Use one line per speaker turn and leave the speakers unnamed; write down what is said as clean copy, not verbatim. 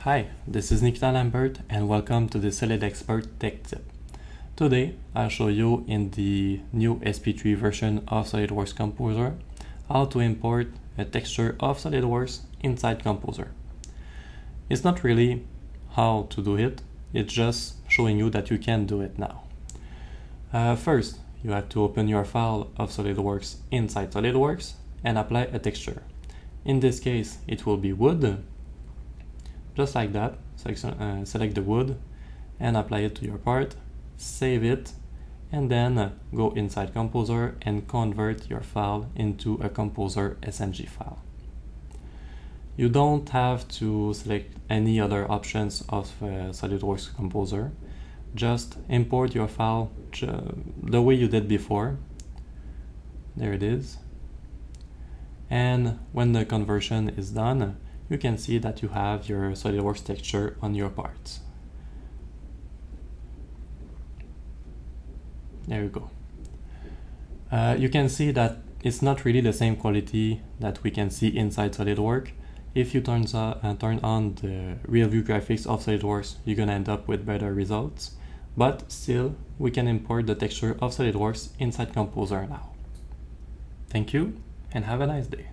Hi, this is Nikita Lambert and welcome to the Solid Expert Tech Tip. Today, I'll show you in the new SP3 version of SolidWorks Composer how to import a texture of SolidWorks inside Composer. It's not really how to do it, it's just showing you that you can do it now. First, you have to open your file of SolidWorks inside SolidWorks and apply a texture. In this case, it will be wood. Just like that, select the wood and apply it to your part, save it, and then go inside Composer and convert your file into a Composer SMG file. You don't have to select any other options of SolidWorks Composer. Just import your file the way you did before. There it is. And when the conversion is done, you can see that you have your SolidWorks texture on your parts. There you go. You can see that it's not really the same quality that we can see inside SolidWorks. If you turn on the real view graphics of SolidWorks, you're gonna end up with better results. But still, we can import the texture of SolidWorks inside Composer now. Thank you and have a nice day.